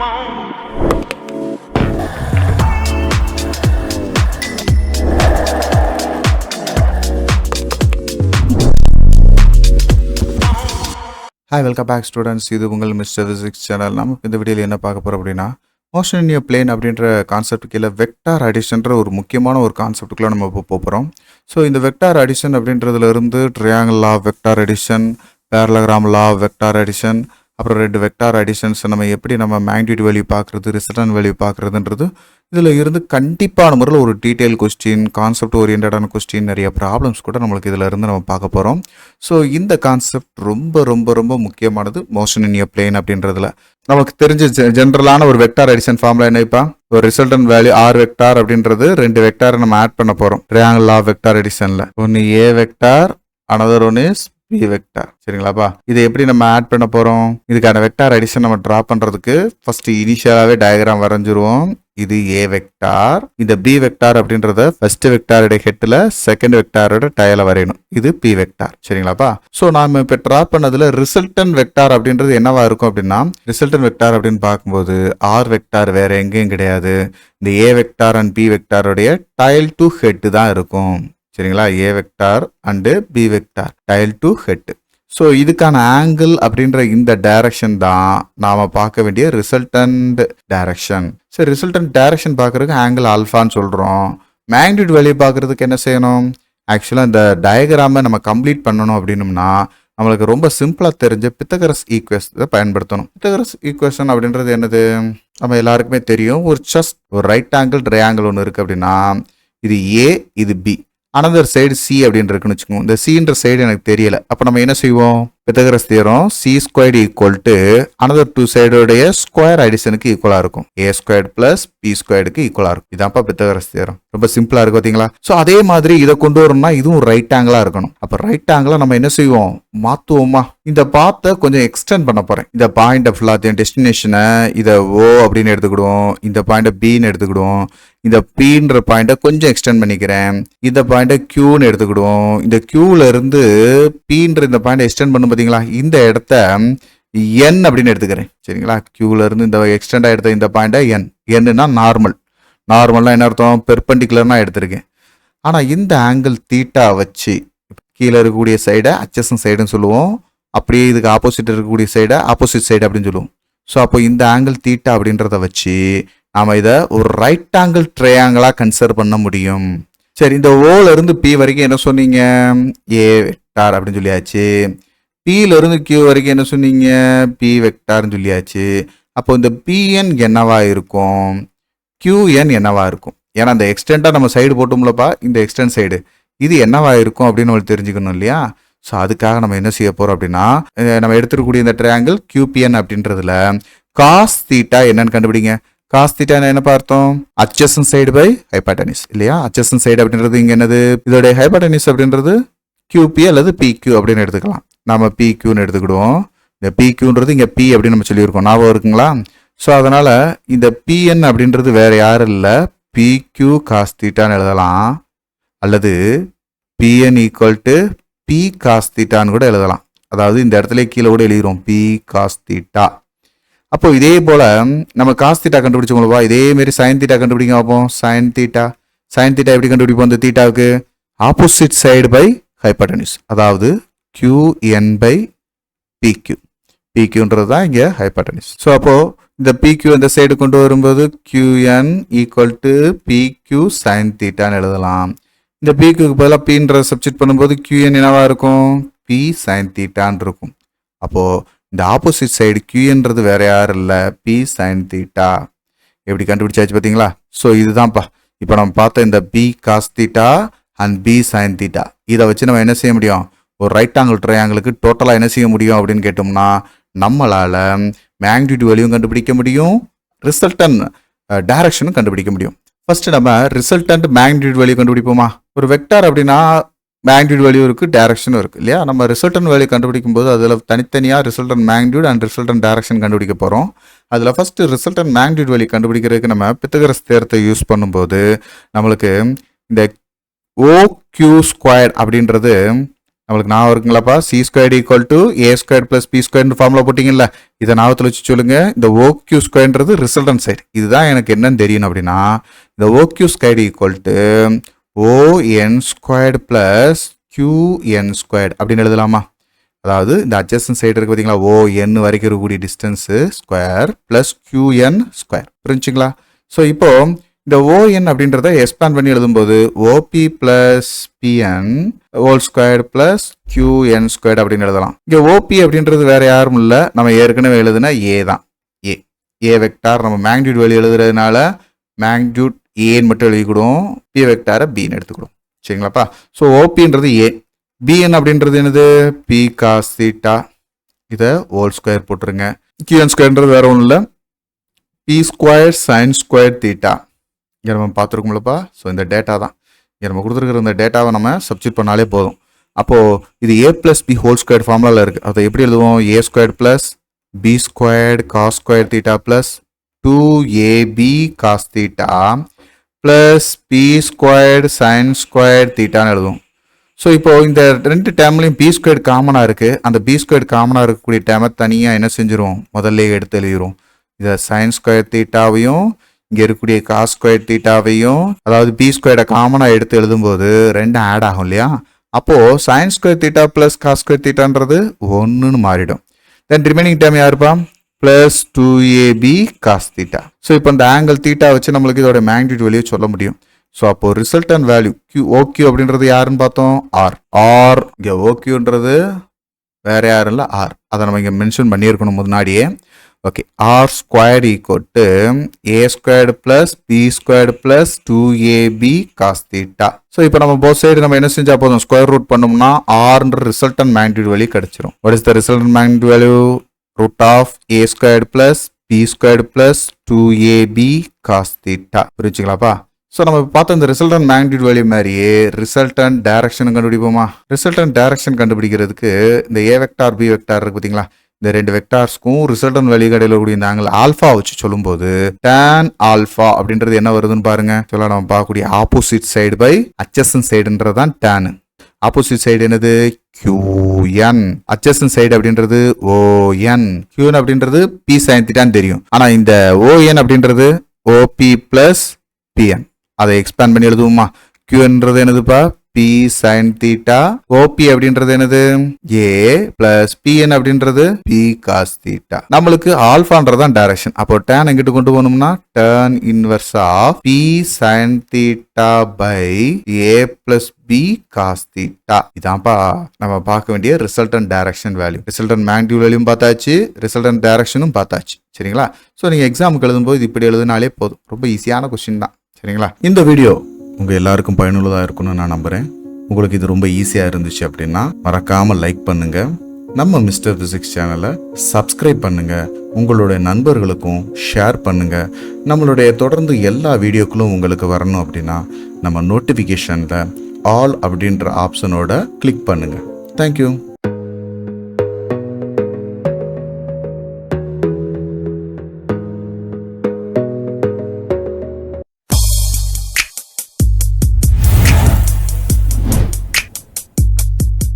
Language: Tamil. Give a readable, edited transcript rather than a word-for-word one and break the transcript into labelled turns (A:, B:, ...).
A: Hi, welcome back students. இது உங்கள் மிஸ்டர் ஃபிசிக்ஸ் சேனல். நம்ம இந்த வீடியோவில் என்ன பார்க்க போகிறோம் அப்படின்னா, மோஷன் இன் எ பிளேன் அப்படின்ற கான்செப்ட் கீழே வெக்டார் அடிஷன்ற ஒரு முக்கியமான ஒரு கான்செப்டுக்குள்ளே நம்ம இப்போ போகிறோம். ஸோ இந்த வெக்டார் அடிஷன் அப்படின்றதுல இருந்து triangle law of vector addition, parallelogram law of vector addition, அப்புறம் ரெண்டு வெக்டார் அடிஷன்ஸ் நம்ம எப்படி நம்ம மேக்னிட்யூட் வேல்யூ பார்க்குறது, ரிசல்டன் வேல்யூ பார்க்குறதுன்றது இதில் இருந்து கண்டிப்பான முறையில் ஒரு டீட்டெயில் கொஸ்டின், கான்செப்ட் ஓரியன்டான கொஸ்டின், நிறைய ப்ராப்ளம்ஸ் கூட நம்மளுக்கு இதில் இருந்து நம்ம பார்க்க போகிறோம். ஸோ இந்த கான்செப்ட் ரொம்ப ரொம்ப ரொம்ப முக்கியமானது மோஷன் இன் எ பிளேன் அப்படின்றதுல. நமக்கு தெரிஞ்ச ஜென்ரலான ஒரு வெக்டார் அடிஷன் ஃபார்முலா என்னப்பா, ஒரு ரிசல்டன் வேல்யூ ஆர் வெக்டார் அப்படின்றது ரெண்டு வெக்டாரை நம்ம ஆட் பண்ண போகிறோம் ட்ரையாங்கிள் லா ஆஃப் வெக்டார் அடிஷனில். ஒன்று A vector, another one is B vector. சரிங்களாப்பா, இதை எப்படி நம்ம ஆட் பண்ண போறோம்? இதுக்கான வெக்டார் அடிஷன் நம்ம டிரா பண்றதுக்கு ஃபர்ஸ்ட் இனிஷியலாவே டயக்ராம் வரைஞ்சிருவோம். இது ஏ வெக்டார், இந்த பி வெக்டார் அப்படின்றத ஃபர்ஸ்ட் வெக்டாரோட ஹெட்ல செகண்ட் வெக்டாரோட டயல வரையணும். இது பி வெக்டார். சரிங்களாப்பா, சோ நாம இப்ப டிரா பண்ணதுல ரிசல்டன் வெக்டார் அப்படின்றது என்னவா இருக்கும் அப்படின்னா, ரிசல்டன் வெக்டார் அப்படின்னு பார்க்கும்போது ஆர் வெக்டார் வேற எங்கேயும் கிடையாது, இந்த ஏ வெக்டார் அண்ட் பி வெக்டாரோடைய டயல் டு ஹெட் தான் இருக்கும். சரிங்களா, A vector and B vector tail to head. So இதுக்கான ஆங்கிள் அப்படின்ற இந்த டைரக்ஷன் தான் நாம பார்க்க வேண்டிய ரிசல்டன்ட் டைரக்ஷன். சரி, ரிசல்டன்ட் டைரக்ஷன் பார்க்கறதுக்கு ஆங்கிள் ஆல்ஃபான்னு சொல்றோம். மேக்னிட்யூட் வேல்யூ பார்க்கறதுக்கு என்ன செய்யணும்? ஆக்சுவலாக இந்த டயக்ராமை நம்ம கம்ப்ளீட் பண்ணணும் அப்படின்னம்னா நம்மளுக்கு ரொம்ப சிம்பிளாக தெரிஞ்ச பித்தகரஸ் ஈக்குவேஷனை பயன்படுத்தணும். பித்தகரஸ் ஈக்குவேஷன் அப்படின்றது என்னது? நம்ம எல்லாருக்குமே தெரியும். ஒரு ரைட் ஆங்கிள் ட்ரையாங்கிள் ஒன்று இருக்கு அப்படின்னா, இது ஏ, இது பி, அனதர் சைடு சி அப்படின்னு இருக்குன்னு வச்சுக்கோங்க. இந்த சின்ற சைடு எனக்கு தெரியல, அப்போ நம்ம என்ன செய்வோம்? Pythagoras theorem C squared equal to another two சைடோடைய ஸ்கொயர் அடிஷனுக்கு ஈக்குவலாக இருக்கும். ஏ ஸ்கொயர்டு பிளஸ் பி ஸ்கொயர்டுக்கு ஈக்குவலாக இருக்கும். இதான்ப்பா பித்தகரஸ் தியரம். ரொம்ப சிம்பிளாக இருக்கு பார்த்தீங்களா? ஸோ அதே மாதிரி இதை கொண்டு வரணும்னா இதுவும் ரைட் ஆங்கிளாக இருக்கணும். அப்போ ரைட் ஆங்கிளா நம்ம என்ன செய்வோம்? மாற்றுவோமா? இந்த பாத்தை கொஞ்சம் எக்ஸ்டெண்ட் பண்ண போறேன். இந்த பாயிண்ட் ஃபுல்லாத்தையும் டெஸ்டினேஷனை இதை ஓ அப்படின்னு எடுத்துக்கிடுவோம், இந்த பாயிண்ட பின்னு எடுத்துக்கிடுவோம், இந்த பீன்ற பாயிண்ட கொஞ்சம் எக்ஸ்டெண்ட் பண்ணிக்கிறேன், இந்த பாயிண்ட கியூன்னு எடுத்துக்கிடுவோம், இந்த கியூல இருந்து பீன்ற இந்த பாயிண்ட எக்ஸ்டெண்ட் பண்ணும் பார்த்தீங்களா, இந்த இடத்த என் அப்படின்னு எடுத்துக்கிறேன். சரிங்களா, கியூல இருந்து இந்த எக்ஸ்டெண்டா எடுத்த இந்த பாயிண்ட என். என்னன்னா நார்மல்னா என்ன அர்த்தம்? பெர்பெண்டிகுலர்னா எடுத்திருக்கேன். ஆனா இந்த ஆங்கிள் தீட்டா வச்சு கீழே இருக்கக்கூடிய சைடை அட்ஜசன்ட் சைடுன்னு சொல்லுவோம், அப்படியே இதுக்கு ஆப்போசிட் இருக்கக்கூடிய சைடை ஆப்போசிட் சைடு அப்படின்னு சொல்லுவோம். ஸோ அப்போ இந்த ஆங்கிள் தீட்டா அப்படின்றத வச்சு நாம இதை ஒரு ரைட் ஆங்கிள் ட்ரையாங்கிளா கன்சிடர் பண்ண முடியும். சரி, இந்த ஓல இருந்து பி வரைக்கும் என்ன சொன்னீங்க? ஏ வெக்டார் அப்படின்னு சொல்லியாச்சு. பில இருந்து கியூ வரைக்கும் என்ன சொன்னீங்க? பி வெக்டார்னு சொல்லியாச்சு. அப்போ இந்த பிஎன் என்னவா இருக்கும், கியூஎன் என்னவா இருக்கும்? ஏன்னா இந்த எக்ஸ்டெண்டா நம்ம சைடு போட்டோம்லப்பா, இந்த எக்ஸ்டெண்ட் சைடு இது என்னவா இருக்கும் அப்படின்னு உங்களுக்கு தெரிஞ்சுக்கணும் இல்லையா? ஸோ அதுக்காக நம்ம என்ன செய்ய போறோம் அப்படின்னா, நம்ம எடுத்துக்கூடிய இந்த ட்ரையாங்கிள் கியூபிஎன் அப்படின்றதுல காஸ் தீட்டா என்னன்னு கண்டுபிடிங்க. காஸ் தீட்டா என்ன பார்த்தோம்? அட்ஜசன்ட் சைடு பை ஹைபாட்டனிஸ் இல்லையா? அட்ஜசன்ட் சைடு அப்படின்றது இங்க என்னது? இதோடைய ஹைபாட்டனிஸ் அப்படின்றது கியூபி அல்லது பிக்யூ அப்படின்னு எடுத்துக்கலாம். நாம பிக்யூன்னு எடுத்துக்கிடுவோம். இந்த பிக்யூன்றது இங்க பி அப்படின்னு நம்ம சொல்லியிருக்கோம், ஞாபகம் இருக்குங்களா? ஸோ அதனால இந்த பிஎன் அப்படின்றது வேற யாரும் இல்லை, பிக்யூ காஸ் தீட்டான்னு எழுதலாம், அல்லது PN equal to B cos தீட்டான்னு கூட எழுதலாம். அதாவது இந்த இடத்துல கீழே கூட எழுதிரும் பி காஸ் தீட்டா. அப்போ இதே போல நம்ம காஸ் தீட்டா கண்டுபிடிச்சோங்களா, இதே மாதிரி சைன் தீட்டா கண்டுபிடிங்க பார்ப்போம். சைன் தீட்டா எப்படி கண்டுபிடிப்போம்? இந்த தீட்டாவுக்கு ஆப்போசிட் சைடு பை ஹைபாட்டனிஸ், அதாவது கியூஎன் பை பிக்யூ. பிக்யூன்றது தான் இங்கே ஹைபாட்டனிஸ். ஸோ அப்போ இந்த பிக்யூ இந்த சைடு கொண்டு வரும்போது கியூஎன் ஈக்குவல் டு பிக்யூ சைன் தீட்டான்னு எழுதலாம். இந்த பிக்யூக்கு பதிலாக பீன்ற சப்ஸ்டிட் பண்ணும்போது கியூஎன் என்னவா இருக்கும்? பி சைன் தீட்டான்னு இருக்கும். அப்போ இந்த ஆப்போசிட் சைடு கியூன்றது வேற யாரும் இல்லை, பி சைன் தீட்டா. எப்படி கண்டுபிடிச்சாச்சு பார்த்தீங்களா? ஸோ இதுதான்ப்பா இப்போ நம்ம பார்த்த இந்த B cos theta and B sine theta. இதை வச்சு நம்ம என்ன செய்ய முடியும்? ஒரு ரைட் ஆங்கிள் ட்ரையாங்கிளுக்கு டோட்டலாக என்ன செய்ய முடியும் அப்படின்னு கேட்டோம்னா, நம்மளால மேக்னிட்யூட் வேல்யூவும் கண்டுபிடிக்க முடியும், ரிசல்டன் டைரக்ஷனும் கண்டுபிடிக்க முடியும். ஃபர்ஸ்ட் நம்ம ரிசல்டன்ட் மேக்னிட்யூட் வேல்யூ கண்டுபிடிப்போமா? ஒரு வெக்டார் அப்படின்னா மேக்னிட்யூட் வேல்யூ இருக்கு, டைரக்ஷனும் இருக்கு இல்லையா? நம்ம ரிசல்டன் வேல்யூ கண்டுபிடிக்கும் போது அதில் தனித்தனியாக resultant magnitude and resultant direction கண்டுபிடிக்க போகிறோம். அதில் ஃபர்ஸ்ட் ரிசல்டன் மேக்னிட்யூட் வேல்யூ கண்டுபிடிக்கிறதுக்கு நம்ம பித்தகரஸ் தியரத்தை யூஸ் பண்ணும்போது நம்மளுக்கு இந்த ஓ கியூ ஸ்கொயர் அப்படின்றது நம்மளுக்கு ஞாபகம் இருக்குங்களாப்பா, C squared equal to A square plus B ஸ்கொயர்னு ஃபார்முலா போட்டிங்கல்ல, இதை ஞாபகத்தில் வச்சு சொல்லுங்க. இந்த ஓக்யூ ஸ்கொயர்ன்றது ரிசல்டன்ட் சைடு. இதுதான் எனக்கு என்னன்னு தெரியணும் அப்படின்னா, இந்த OQ squared equal to ON squared plus QN squared அப்படின்னு எழுதலாமா? அதாவது இந்த அட்ஜஸ்டன்ட் சைடு இருக்கு பார்த்தீங்களா, ஓஎன் வரைக்கும் இருக்கக்கூடிய distance square plus QN square. புரிஞ்சுங்களா? ஸோ இப்போ இந்த ஓஎன் அப்படின்றத எக்ஸ்பேண்ட் பண்ணி எழுதும்போது OB plus BN whole square plus QN square அப்படின்னு எழுதலாம். இங்கே ஓபி அப்படின்றது வேற யாரும் இல்லை, நம்ம ஏற்கனவே எழுதுனா ஏ தான். ஏ வெக்டார் நம்ம மேக்னிடியூட் வெளியே எழுதுறதுனால மேக்னிடியூட் ஏன்னு மட்டும் எழுதிக்கிடுவோம், பி வெக்டாரை பின்னு எடுத்துக்கிடுவோம். சரிங்களாப்பா? ஸோ ஓபின்றது ஏ, பிஎன் அப்படின்றது என்னது, பி காஸ் தீட்டா, இதை ஹோல் ஸ்கொயர் போட்டுருங்க. கியூஎன் ஸ்கொயர்ன்றது வேற ஒன்றும் இல்லை, B square sine square theta. இங்கே நம்ம பார்த்துருக்கோம்லப்பா. ஸோ இந்த டேட்டா தான் இங்கே நம்ம கொடுத்துருக்குற இந்த டேட்டாவை நம்ம சப்ஸ்டிட் பண்ணாலே போதும். அப்போது இது A plus B whole square ஃபார்முலாவில் இருக்குது. அதை எப்படி எழுதுவோம், A square plus B squared cos square theta plus 2ab cos theta plus B squared sin square தீட்டான்னு எழுதுவோம். ஸோ இப்போது இந்த ரெண்டு டேர்ம்லையும் பி ஸ்கொயர்டு காமனாக இருக்குது. அந்த பி ஸ்கொயர்டு காமனாக இருக்கக்கூடிய டேர்மை தனியாக என்ன செஞ்சிரும், முதல்ல எடுத்து எழுதிரும். இதை சைன் ஸ்கொயர் தீட்டாவையும் இங்கே இருக்கக்கூடிய காஸ் ஸ்கொயர் தீட்டாவையும், அதாவது பி ஸ்கொயர்டை காமனாக எடுத்து எழுதும்போது ரெண்டும் ஆட் ஆகும் இல்லையா? அப்போது sine square theta plus cos square தீட்டான்றது ஒன்றுன்னு மாறிடும். தென் ரிமைனிங் டேர்ம் யாருப்பா, plus 2ab cos theta. So இப்போ இந்த ஆங்கிள் தீட்டா வச்சு நம்மளுக்கு இதோட மேக்னிடியூட் வெளியே சொல்ல முடியும். ஸோ அப்போது ரிசல்டன் வேல்யூ ஓக்யூ அப்படின்றது யாருன்னு பார்த்தோம், ஆர். இங்கே ஓக்யூன்றது வேற யாரும் இல்லை, ஆர். அதை நம்ம இங்கே மென்ஷன் பண்ணியிருக்கணும் முன்னாடியே. Okay, R squared equal to A squared plus B squared plus 2ab cos theta. So இப்போ நம்ம போத் சைடு நம்ம என்ன செஞ்சா போதும், ஸ்கொயர் ரூட் பண்ணோம்னா ஆர்ன்ற ரிசல்டன் மேக்னிடியூட் வேல்யூ கிடைச்சிரும். What is the resultant magnitude value, root of A squared plus B squared plus 2ab cos theta. புரிஞ்சுங்களாப்பா? ஸோ நம்ம பார்த்த இந்த ரிசல்டன் மேக்னிடியூட் வேல்யூ மாதிரியே ரிசல்டன் டைரக்ஷன் கண்டுபிடிப்போமா? ரிசல்டன் டைரக்ஷன் கண்டுபிடிக்கிறதுக்கு இந்த ஏ வெக்டார் பி வெக்டார் இருக்கு பார்த்தீங்களா, இந்த ரெண்டு வெக்டார்ஸ்க்கும் ரிசல்டன் வேல்யூ கடையில் கூடிய இந்த ஆங்கிள் ஆல்ஃபா வச்சு சொல்லும்போது tan ஆல்ஃபா அப்படின்றது என்ன வருதுன்னு பாருங்க. சொல்ல நம்ம பார்க்கக்கூடிய ஆப்போசிட் சைடு பை அட்ஜசன்ட் சைடுன்றது தான் tan. ஆப்போசிட் சைடு என்னது, QN. அட்ஜசன்ட் சைடு அப்படின்றது ON. QN அப்படின்றது P sin தீட்டான்னு தெரியும். ஆனா இந்த ON அப்படின்றது OP பிளஸ் PN. அதை எக்ஸ்பேண்ட் பண்ணி எழுதுவோமா? Qன்றது என்னதுப்பா, P sin தீட்டா. OP அப்படின்றது என்னது, A பிளஸ் PN அப்படின்றது P cos தீட்டா. நம்மளுக்கு ஆல்ஃபான்றதான் டைரக்ஷன். அப்போ tan எங்கிட்டு கொண்டு போகணும்னா tan inverse of P sin theta by A plus B cos theta. இதான்ப்பா நம்ம பார்க்க வேண்டிய resultant direction value. Resultant magnitude வேல்யூவும் பார்த்தாச்சு, ரிசல்டன் டைரக்ஷனும் பார்த்தாச்சு. சரிங்களா? ஸோ நீங்கள் எக்ஸாமுக்கு எழுதும்போது இது இப்படி எழுதுனாலே போதும். ரொம்ப ஈஸியான கொஸ்டின் தான். சரிங்களா? இந்த வீடியோ உங்கள் எல்லாருக்கும் பயனுள்ளதாக இருக்கும்னு நான் நம்புகிறேன். உங்களுக்கு இது ரொம்ப ஈஸியாக இருந்துச்சு அப்படின்னா மறக்காமல் லைக் பண்ணுங்கள். நம்ம மிஸ்டர் ஃபிசிக்ஸ் சேனலை சப்ஸ்கிரைப் பண்ணுங்கள். உங்களுடைய நண்பர்களுக்கும் ஷேர் பண்ணுங்கள். நம்மளுடைய தொடர்ந்து எல்லா வீடியோக்களும் உங்களுக்கு வரணும் அப்படின்னா நம்ம நோட்டிஃபிகேஷனில் ஆல் அப்படின்ற ஆப்ஷனோட கிளிக் பண்ணுங்கள். தேங்க்யூ.